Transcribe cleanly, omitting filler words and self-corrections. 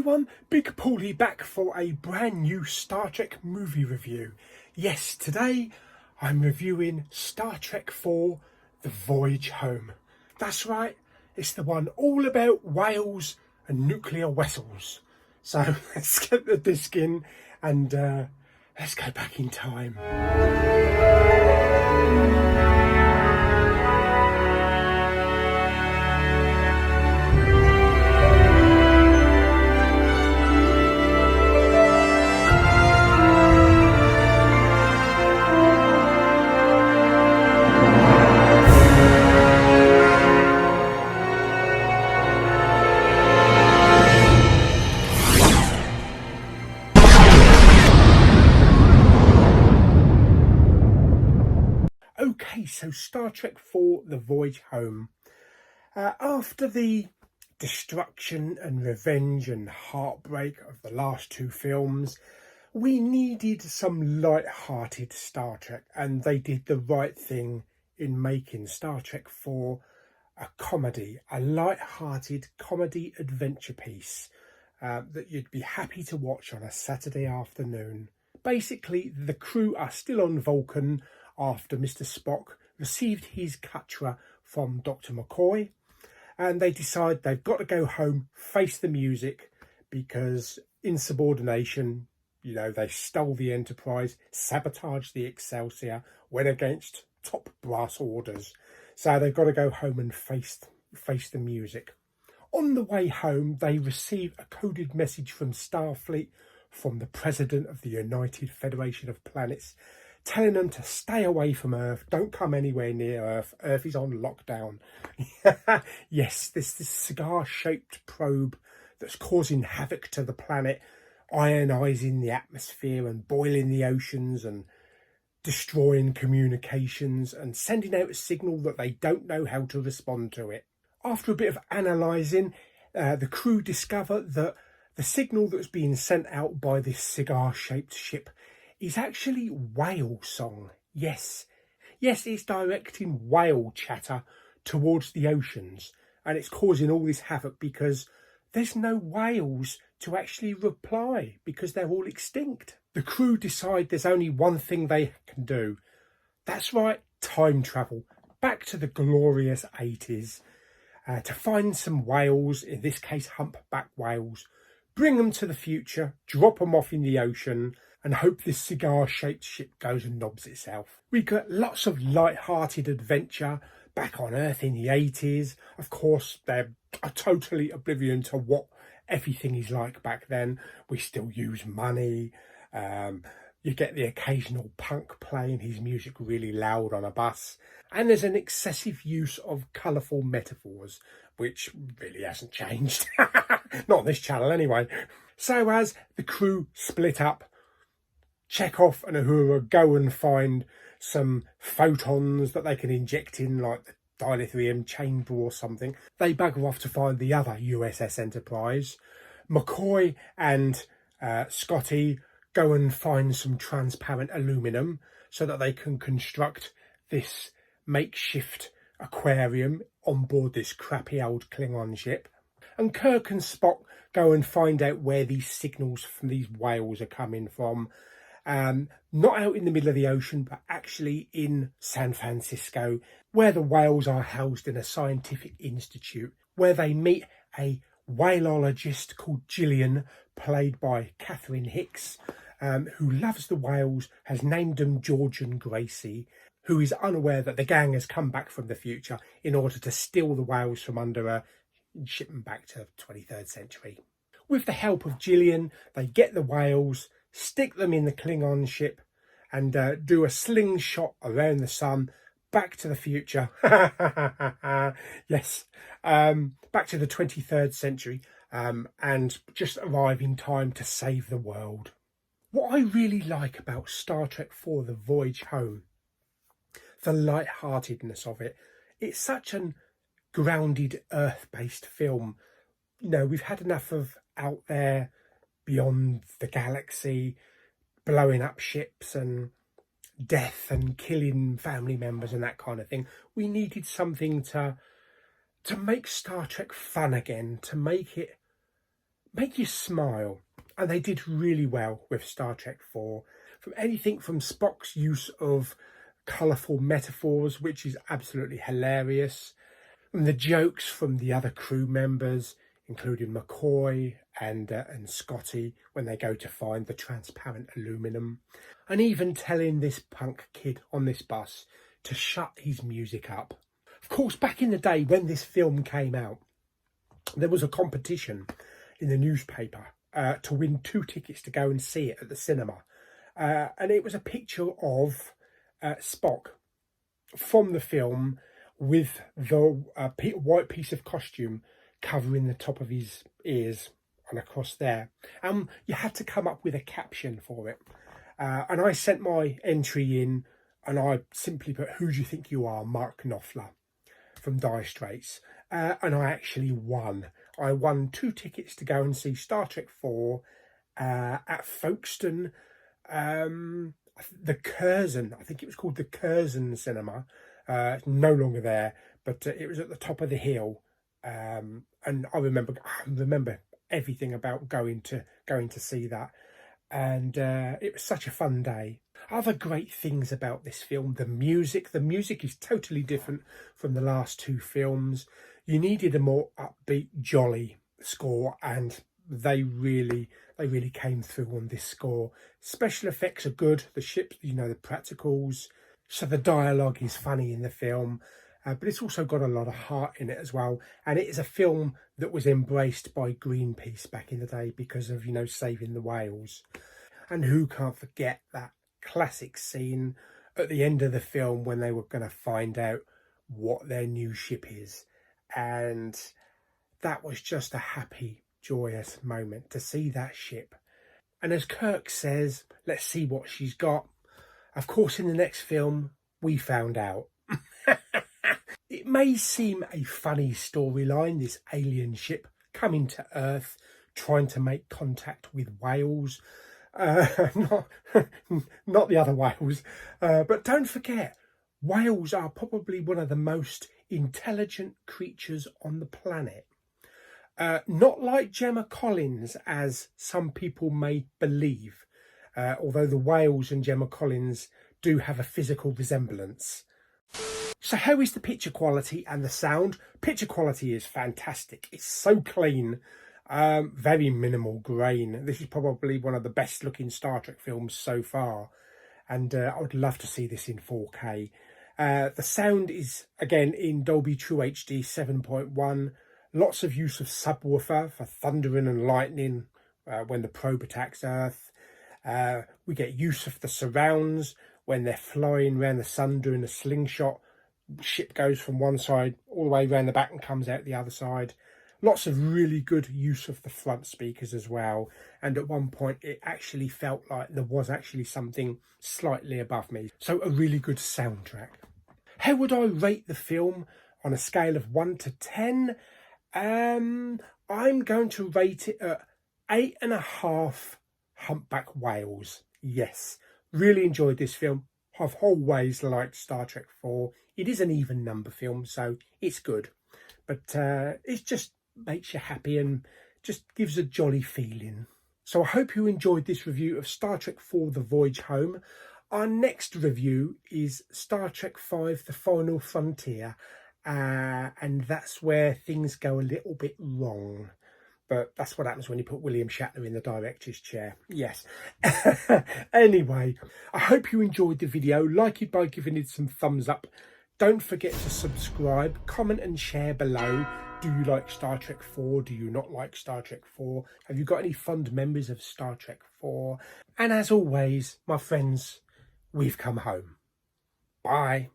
everyone, Big Pauly back for a brand new Star Trek movie review. Yes, today I'm reviewing Star Trek 4, The Voyage Home. That's right, it's the one all about whales and nuclear vessels. So let's get the disc in and let's go back in time. Okay, so Star Trek 4, The Voyage Home. After the destruction and revenge and heartbreak of the last two films, we needed some light-hearted Star Trek, and they did the right thing in making Star Trek 4 a comedy, a light-hearted comedy adventure piece that you'd be happy to watch on a Saturday afternoon. Basically, the crew are still on Vulcan after Mr. Spock received his Katra from Dr. McCoy, and they decide they've got to go home, face the music, because insubordination, you know, they stole the Enterprise, sabotaged the Excelsior, went against top brass orders. So they've got to go home and face the music. On the way home, they receive a coded message from Starfleet from the President of the United Federation of Planets, telling them to stay away from Earth, don't come anywhere near Earth, Earth is on lockdown. Yes, this cigar-shaped probe that's causing havoc to the planet, ionising the atmosphere and boiling the oceans and destroying communications and sending out a signal that they don't know how to respond to it. After a bit of analysing, the crew discover that the signal that's being sent out by this cigar-shaped ship is actually whale song. Yes, it's directing whale chatter towards the oceans, and it's causing all this havoc because there's no whales to actually reply because they're all extinct. The crew decide there's only one thing they can do. That's right, time travel back to the glorious 80s to find some whales, in this case humpback whales, bring them to the future, drop them off in the ocean, and hope this cigar-shaped ship goes and knobs itself. We got lots of light-hearted adventure back on Earth in the 80s. Of course, they're totally oblivion to what everything is like back then. We still use money. You get the occasional punk playing his music really loud on a bus. And there's an excessive use of colourful metaphors, which really hasn't changed. Not on this channel anyway. So as the crew split up, Chekhov and Uhura go and find some photons that they can inject in, like the dilithium chamber or something. They bugger off to find the other USS Enterprise. McCoy and Scotty go and find some transparent aluminum so that they can construct this makeshift aquarium on board this crappy old Klingon ship. And Kirk and Spock go and find out where these signals from these whales are coming from. Not out in the middle of the ocean, but actually in San Francisco, where the whales are housed in a scientific institute, where they meet a whaleologist called Gillian, played by Catherine Hicks, who loves the whales, has named them George and Gracie, who is unaware that the gang has come back from the future in order to steal the whales from under her and ship them back to the 23rd century. With the help of Gillian, they get the whales, stick them in the Klingon ship, and do a slingshot around the sun, back to the future. Yes, back to the 23rd century, and just arrive in time to save the world. What I really like about Star Trek 4, The Voyage Home, the light-heartedness of it. It's such an grounded, earth-based film. You know, we've had enough of out there, beyond the galaxy, blowing up ships and death and killing family members and that kind of thing. We needed something to make Star Trek fun again, to make it make you smile. And they did really well with Star Trek 4. From anything from Spock's use of colourful metaphors, which is absolutely hilarious, and the jokes from the other crew members, including McCoy and Scotty, when they go to find the transparent aluminum, and even telling this punk kid on this bus to shut his music up. Of course, back in the day when this film came out, there was a competition in the newspaper to win 2 tickets to go and see it at the cinema. And it was a picture of Spock from the film with the white piece of costume covering the top of his ears and across there. You had to come up with a caption for it. And I sent my entry in and I simply put, "Who do you think you are, Mark Knopfler?" from Dire Straits. And I actually won. I won 2 tickets to go and see Star Trek 4 at Folkestone, the Curzon, I think it was called the Curzon Cinema. It's no longer there, but it was at the top of the hill. And I remember everything about going to see that. And it was such a fun day. Other great things about this film, the music. The music is totally different from the last 2 films. You needed a more upbeat, jolly score, and they really came through on this score. Special effects are good. The ships, the practicals. So the dialogue is funny in the film, but it's also got a lot of heart in it as well. And it is a film that was embraced by Greenpeace back in the day because of, saving the whales. And who can't forget that classic scene at the end of the film when they were going to find out what their new ship is. And that was just a happy, joyous moment to see that ship. And as Kirk says, let's see what she's got. Of course, in the next film, we found out. It may seem a funny storyline, this alien ship coming to Earth, trying to make contact with whales. Not the other whales. But don't forget, whales are probably one of the most intelligent creatures on the planet. Not like Gemma Collins, as some people may believe, although the whales and Gemma Collins do have a physical resemblance. So how is the picture quality and the sound? Picture quality is fantastic. It's so clean, very minimal grain. This is probably one of the best looking Star Trek films so far, and I would love to see this in 4K. The sound is, again, in Dolby True HD 7.1. Lots of use of subwoofer for thundering and lightning when the probe attacks Earth. We get use of the surrounds when they're flying around the sun doing a slingshot. Ship goes from one side all the way around the back and comes out the other side. Lots of really good use of the front speakers as well. And at one point, it actually felt like there was actually something slightly above me. So a really good soundtrack. How would I rate the film on a scale of 1 to 10? I'm going to rate it at 8.5 humpback whales. Yes, really enjoyed this film. I've always liked Star Trek 4. It is an even number film, so it's good. But it just makes you happy and just gives a jolly feeling. So I hope you enjoyed this review of Star Trek 4 The Voyage Home. Our next review is Star Trek 5 The Final Frontier. And that's where things go a little bit wrong. But that's what happens when you put William Shatner in the director's chair. Yes. Anyway, I hope you enjoyed the video. Like it by giving it some thumbs up. Don't forget to subscribe, comment and share below. Do you like Star Trek 4? Do you not like Star Trek 4? Have you got any fond memories of Star Trek 4? And as always, my friends, we've come home. Bye.